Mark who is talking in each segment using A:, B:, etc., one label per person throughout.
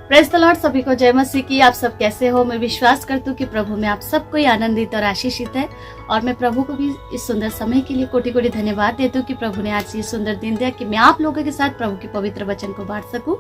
A: Praise the Lord. सभी को जय मसीह की। आप सब कैसे हो? मैं विश्वास करती हूँ कि प्रभु में आप सबको ही आनंदित और आशीषित है। और मैं प्रभु को भी इस सुंदर समय के लिए कोटि कोटि धन्यवाद देती हूँ कि प्रभु ने आज ये सुंदर दिन दिया कि मैं आप लोगों के साथ प्रभु के पवित्र वचन को बांट सकूं।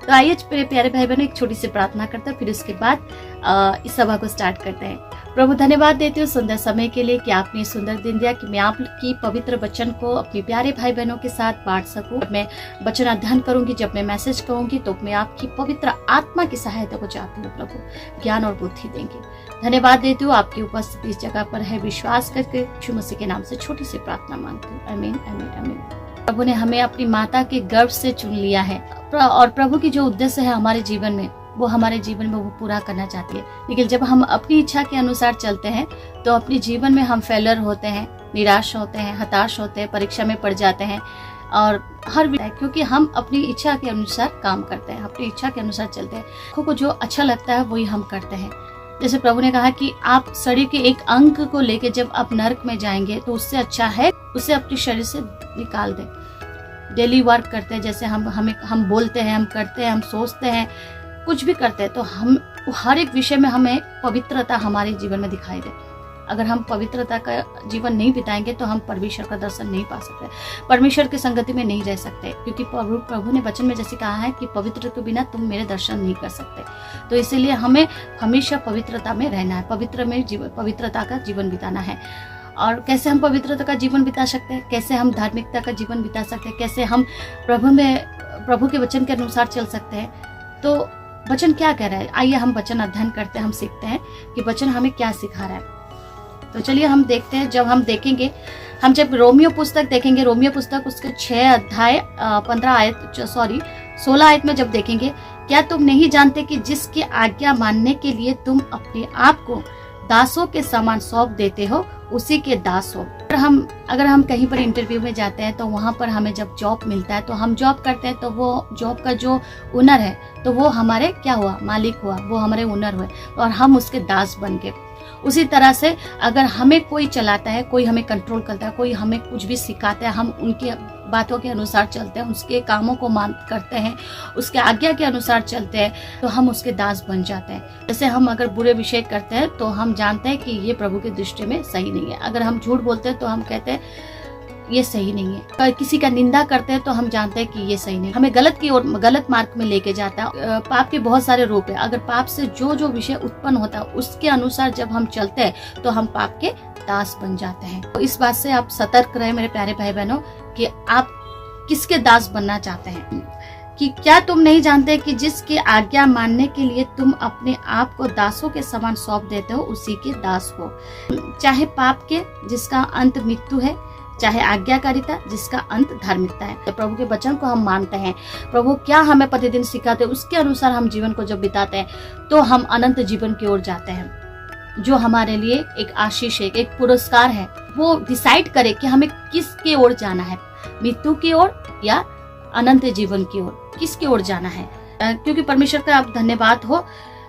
A: तो आइए मेरे प्यारे भाई बहनों, एक छोटी सी प्रार्थना करते हैं, फिर उसके बाद इस सभा को स्टार्ट करते हैं। प्रभु धन्यवाद देते हो सुंदर समय के लिए कि आपने सुंदर दिन दिया कि मैं आपकी पवित्र वचन को अपने प्यारे भाई बहनों के साथ बांट सकूं। मैं वचन अध्ययन करूंगी, जब मैं मैसेज कहूंगी तो मैं आपकी पवित्र आत्मा की सहायता को चाहती हूँ। प्रभु ज्ञान और बुद्धि देंगे। धन्यवाद देती हूँ, आपकी उपस्थिति इस जगह पर है। विश्वास करके यीशु मसीह के नाम से छोटी सी प्रार्थना मांगती हूँ। आमीन आमीन आमीन। प्रभु ने हमें अपनी माता के गर्भ से चुन लिया है और प्रभु की जो उद्देश्य है हमारे जीवन में, वो हमारे जीवन में वो पूरा करना चाहती है। लेकिन जब हम अपनी इच्छा के अनुसार चलते हैं तो अपने जीवन में हम फेलर होते हैं, निराश होते हैं, हताश होते हैं, परीक्षा में पड़ जाते हैं और क्योंकि हम अपनी इच्छा के अनुसार काम करते हैं, अपनी इच्छा के अनुसार चलते हैं। को जो अच्छा लगता है वही हम करते हैं। जैसे प्रभु ने कहा कि आप शरीर के एक अंग को लेके जब आप नरक में जाएंगे तो उससे अच्छा है उसे अपने शरीर से निकाल दें। डेली वर्क करते हैं, जैसे हम बोलते हैं, हम करते हैं, हम सोचते हैं, कुछ भी करते हैं, तो हम हर एक विषय में हमें पवित्रता हमारे जीवन में दिखाई दे। अगर हम पवित्रता का जीवन नहीं बिताएंगे तो हम परमेश्वर का दर्शन नहीं पा सकते, परमेश्वर की संगति में नहीं रह सकते, क्योंकि प्रभु ने वचन में जैसे कहा है कि पवित्र के बिना तुम मेरे दर्शन नहीं कर सकते। तो इसीलिए हमें हमेशा पवित्रता में रहना है, पवित्रता का जीवन बिताना है। और कैसे हम पवित्रता का जीवन बिता सकते हैं, कैसे हम धार्मिकता का जीवन बिता सकते हैं, कैसे हम प्रभु के वचन के अनुसार चल सकते हैं। तो वचन क्या कह रहा है, आइए हम वचन अध्ययन करते हैं, हम सीखते हैं कि वचन हमें क्या सिखा रहा है। तो चलिए हम देखते हैं। जब हम देखेंगे, हम जब रोमियो पुस्तक देखेंगे, रोमियो पुस्तक उसके 6 अध्याय 16 आयत में जब देखेंगे, क्या तुम नहीं जानते कि जिसकी आज्ञा मानने के लिए तुम अपने आप को दासों के समान सौंप देते हो उसी के दास हो। अगर हम कहीं पर इंटरव्यू में जाते हैं तो वहाँ पर हमें जब जॉब मिलता है तो हम जॉब करते हैं, तो वो जॉब का जो ओनर है तो वो हमारे क्या हुआ, मालिक हुआ, वो हमारे ओनर हुए और हम उसके दास बन गए। उसी तरह से अगर हमें कोई चलाता है, कोई हमें कंट्रोल करता है, कोई हमें कुछ भी सिखाता है, हम उनकी बातों के अनुसार चलते हैं, उसके कामों को करते हैं, उसके आज्ञा के अनुसार चलते हैं, तो हम उसके दास बन जाते हैं। जैसे हम अगर बुरे विषय करते हैं तो हम जानते हैं कि ये प्रभु की दृष्टि में सही नहीं है। अगर हम झूठ बोलते हैं तो हम कहते हैं ये सही नहीं है। किसी का निंदा करते हैं तो हम जानते हैं कि ये सही नहीं, हमें गलत की ओर, गलत मार्ग में लेके जाता है। पाप के बहुत सारे रूप है। अगर पाप से जो जो विषय उत्पन्न होता है उसके अनुसार जब हम चलते हैं तो हम पाप के दास बन जाते हैं। तो इस बात से आप सतर्क रहे मेरे प्यारे भाई बहनों कि आप किसके दास बनना चाहते हैं। कि क्या तुम नहीं जानते कि जिसकी आज्ञा मानने के लिए तुम अपने आप को दासों के समान सौंप देते हो उसी के दास हो। चाहे पाप के जिसका अंत मृत्यु है, चाहे आज्ञाकारिता जिसका अंत धार्मिकता है। तो प्रभु के वचन को हम मानते हैं, प्रभु क्या हमें प्रतिदिन सिखाते हैं, उसके अनुसार हम जीवन को जब बिताते हैं तो हम अनंत जीवन की ओर जाते हैं, जो हमारे लिए एक आशीष है, एक पुरस्कार है। वो डिसाइड करे कि हमें किसकी ओर जाना है, मृत्यु की ओर या अनंत जीवन की ओर, किसकी ओर जाना है। क्योंकि परमेश्वर का आप धन्यवाद हो,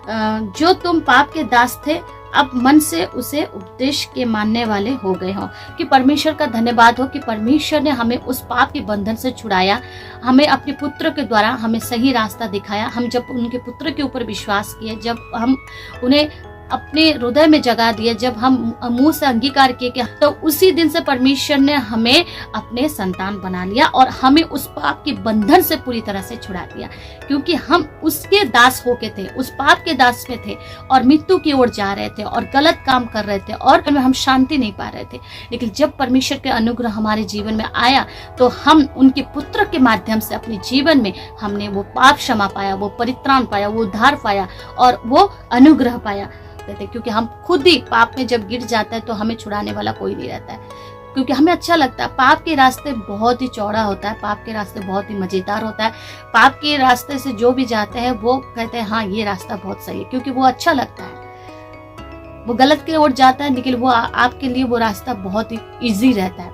A: जो तुम पाप के दास थे अब मन से उसे उपदेश के मानने वाले हो गए हो। कि परमेश्वर का धन्यवाद हो कि परमेश्वर ने हमें उस पाप के बंधन से छुड़ाया, हमें अपने पुत्र के द्वारा हमें सही रास्ता दिखाया। हम जब उनके पुत्र के ऊपर विश्वास किए, जब हम उन्हें अपने हृदय में जगा दिए, जब हम मुंह से अंगीकार किए, तो उसी दिन से परमेश्वर ने हमें अपने संतान बना लिया और हमें उस पाप के बंधन से पूरी तरह से छुड़ा दिया। क्योंकि हम उसके दास होके थे, उस पाप के दास में थे और मृत्यु की ओर जा रहे थे और गलत काम कर रहे थे और हम शांति नहीं पा रहे थे। लेकिन जब परमेश्वर के अनुग्रह हमारे जीवन में आया तो हम उनके पुत्र के माध्यम से अपने जीवन में हमने वो पाप क्षमा पाया, वो परित्राण पाया, वो उद्धार पाया और वो अनुग्रह पाया। क्योंकि हम खुद ही पाप में जब गिर जाता है तो हमें छुड़ाने वाला कोई नहीं रहता है, क्योंकि हमें अच्छा लगता है। पाप के रास्ते बहुत ही चौड़ा होता है, पाप के रास्ते बहुत ही मजेदार होता है। पाप के रास्ते से जो भी जाते हैं वो कहते हैं हाँ ये रास्ता बहुत सही है, क्योंकि वो अच्छा लगता है। वो गलत की ओर जाता है लेकिन वो आपके लिए वो रास्ता बहुत ही इजी रहता है।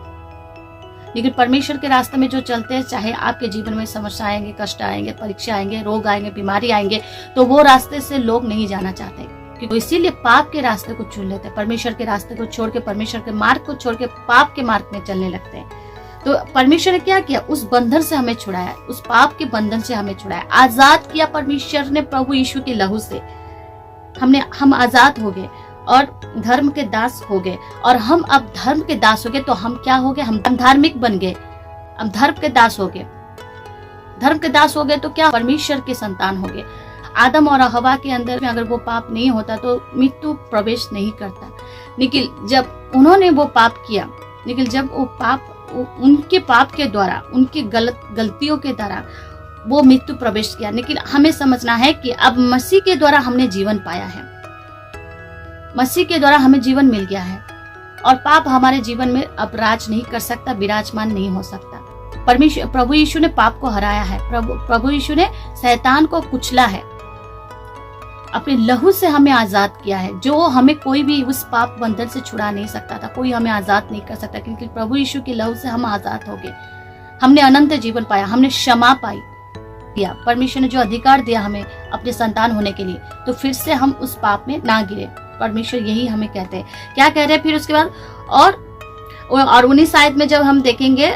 A: लेकिन परमेश्वर के रास्ते में जो चलते हैं, चाहे आपके जीवन में समस्या आएंगे, कष्ट आएंगे, परीक्षा आएंगे, रोग आएंगे, बीमारी आएंगे, तो वो रास्ते से लोग नहीं जाना चाहते, क्योंकि इसीलिए पाप के रास्ते को चुन लेते हैं, परमेश्वर के रास्ते को छोड़ के, परमेश्वर के मार्ग को छोड़ के पाप के मार्ग में चलने लगते हैं। तो परमेश्वर ने क्या किया, उस बंधन से हमें छुड़ाया, उस पाप के बंधन से हमें छुड़ाया, आजाद किया परमेश्वर ने प्रभु यीशु के लहू से। हम आजाद हो गए और धर्म के दास हो गए। और हम अब धर्म के दास हो गए तो हम क्या हो गए, हम धार्मिक बन गए, हम धर्म के दास हो गए। धर्म के दास हो गए तो क्या, परमेश्वर के संतान हो गए। आदम और हवा के अंदर में अगर वो पाप नहीं होता तो मृत्यु प्रवेश नहीं करता, लेकिन जब उन्होंने वो पाप किया, लेकिन जब वो पाप, उनके पाप के द्वारा, उनकी गलतियों के द्वारा वो मृत्यु प्रवेश किया। लेकिन हमें समझना है कि अब मसीह के द्वारा हमने जीवन पाया है, मसीह के द्वारा हमें जीवन मिल गया है और पाप हमारे जीवन में अब राज नहीं कर सकता, विराजमान नहीं हो सकता। परमेश्वर प्रभु यीशु ने पाप को हराया है, प्रभु यीशु ने शैतान को कुचला है, अपने लहू से हमें आजाद किया है। जो हमें कोई भी उस पाप बंधन से छुड़ा नहीं सकता था, कोई हमें आजाद नहीं कर सकता, क्योंकि प्रभु यीशु के लहू से हम आजाद हो गए। हमने अनंत जीवन पाया, हमने क्षमा पाई, दिया परमेश्वर ने जो अधिकार दिया हमें अपने संतान होने के लिए, तो फिर से हम उस पाप में ना गिरे। परमेश्वर यही हमें कहते हैं। क्या कह रहे हैं फिर उसके बाद, और 19 आयत में जब हम देखेंगे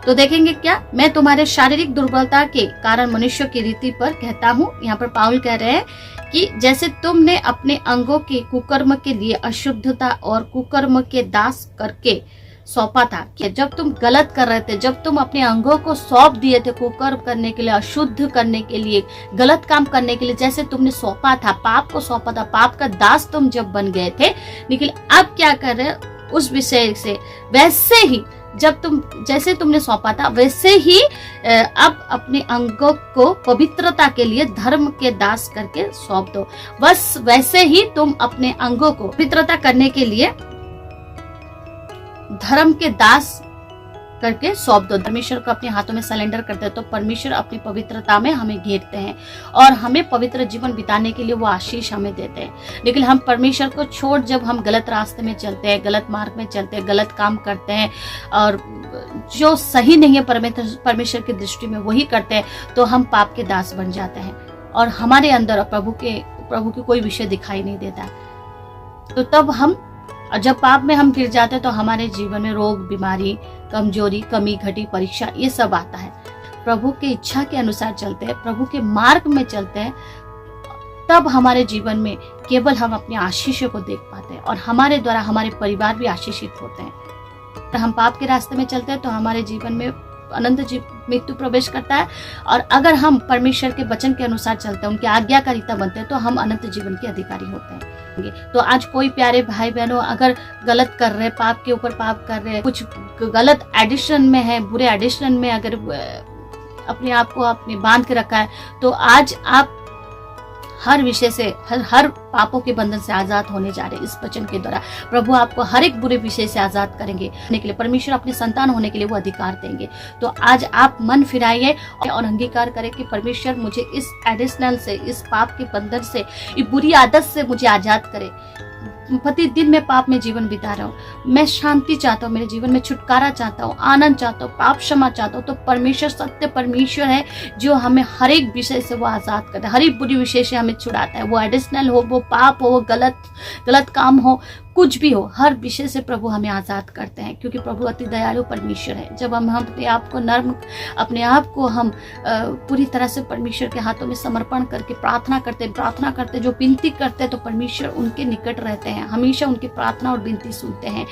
A: तो देखेंगे क्या, मैं तुम्हारे शारीरिक दुर्बलता के कारण मनुष्य की रीति पर कहता हूँ। यहाँ पर पाउल कह रहे हैं कि जैसे तुमने अपने अंगों के कुकर्म के लिए अशुद्धता और कुकर्म के दास करके सौंपा था, कि जब तुम गलत कर रहे थे, जब तुम अपने अंगों को सौंप दिए थे कुकर्म करने के लिए, अशुद्ध करने के लिए, गलत काम करने के लिए, जैसे तुमने सौंपा था, पाप को सौंपा था, पाप का दास तुम जब बन गए थे, लेकिन अब क्या कर रहे उस विषय से, वैसे ही जब जैसे तुमने सौंपा था वैसे ही अब अपने अंगों को पवित्रता के लिए धर्म के दास करके सौंप दो। बस वैसे ही तुम अपने अंगों को पवित्रता करने के लिए धर्म के दास करके सौंप दो। परमेश्वर को अपने हाथों में सरेंडर करते हैं तो परमेश्वर अपनी पवित्रता में हमें घेरते हैं और हमें पवित्र जीवन बिताने के लिए वो आशीष हमें देते हैं। लेकिन हम परमेश्वर को छोड़ जब हम गलत रास्ते में चलते हैं, गलत मार्ग में चलते हैं, गलत काम करते हैं और जो सही नहीं है परमेश्वर की दृष्टि में वही करते हैं, तो हम पाप के दास बन जाते हैं और हमारे अंदर प्रभु की कोई विषय दिखाई नहीं देता। तो तब और जब पाप में हम गिर जाते हैं तो हमारे जीवन में रोग, बीमारी, कमजोरी, कमी, घटी, परीक्षा, ये सब आता है। प्रभु की इच्छा के अनुसार चलते हैं, प्रभु के मार्ग में चलते हैं, तब हमारे जीवन में केवल हम अपने आशीषों को देख पाते हैं और हमारे द्वारा हमारे परिवार भी आशीषित होते हैं। तो हम पाप के रास्ते में चलते हैं तो हमारे जीवन में अनंत मृत्यु प्रवेश करता है, और अगर हम परमेश्वर के वचन के अनुसार चलते हैं, उनके आज्ञाकारिता बनते हैं, तो हम अनंत जीवन के अधिकारी होते हैं। तो आज कोई प्यारे भाई बहनों अगर गलत कर रहे, पाप के ऊपर पाप कर रहे, कुछ गलत एडिशन में है, बुरे एडिशन में अगर अपने आप को आपने बांध के रखा है, तो आज आप हर विषय से, हर पापों के बंधन से आजाद होने जा रहे हैं। इस वचन के द्वारा प्रभु आपको हर एक बुरे विषय से आजाद करेंगे। होने के लिए परमेश्वर अपने संतान होने के लिए वो अधिकार देंगे। तो आज आप मन फिराइए और अंगीकार करें कि परमेश्वर मुझे इस एडिशनल से, इस पाप के बंधन से, ये बुरी आदत से मुझे आजाद करे। प्रतिदिन मैं पाप में जीवन बिता रहा हूँ, मैं शांति चाहता हूँ, मेरे जीवन में छुटकारा चाहता हूँ, आनंद चाहता हूँ, पाप क्षमा चाहता हूँ। तो परमेश्वर सत्य परमेश्वर है जो हमें हर एक विषय से वो आजाद करता है, हर एक बुरी विषय से हमें छुड़ाता है। वो एडिशनल हो, वो पाप हो, गलत काम हो, कुछ भी हो, हर विषय से प्रभु हमें आजाद करते हैं, क्योंकि प्रभु अति दयालु परमेश्वर है। जब हम अपने आप को नर्म, अपने आप को हम पूरी तरह से परमेश्वर के हाथों में समर्पण करके प्रार्थना करते, जो विनती करते हैं, तो परमेश्वर उनके निकट रहते हैं, हमेशा उनकी प्रार्थना और विनती सुनते हैं।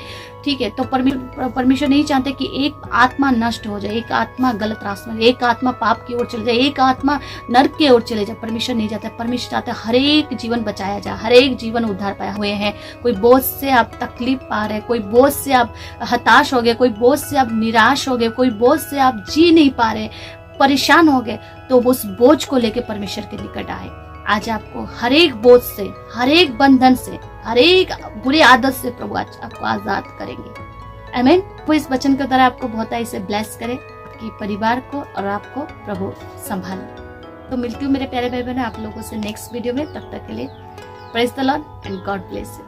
A: ठीक है, तो परमेश्वर नहीं चाहते कि एक आत्मा नष्ट हो जाए, एक आत्मा गलत रास्ते में, एक आत्मा पाप की ओर चले जाए, एक आत्मा नरक की ओर चले जाए। परमेश्वर नहीं चाहता। परमेश्वर चाहता है हर एक जीवन बचाया जाए, हर एक जीवन उद्धार पाया हुए हैं। कोई बोझ से आप तकलीफ पा रहे, कोई बोझ से आप हताश हो गए, कोई बोझ से आप निराश हो गए, कोई बोझ से आप जी नहीं पा रहे, परेशान हो गए, तो उस बोझ को लेकर परमेश्वर के निकट आए। आज आपको हर एक बोझ से, हर एक बंधन से, हर एक बुरी आदत से प्रभु आज आपको आजाद करेंगे। आमीन। वो इस वचन के द्वारा आपको बहुत इसे ब्लेस करे कि परिवार को और आपको प्रभु संभाले। तो मिलती हूँ मेरे प्यारे भाई बहनों आप लोगों से नेक्स्ट वीडियो में। तब तक के लिए praise the Lord and God bless you.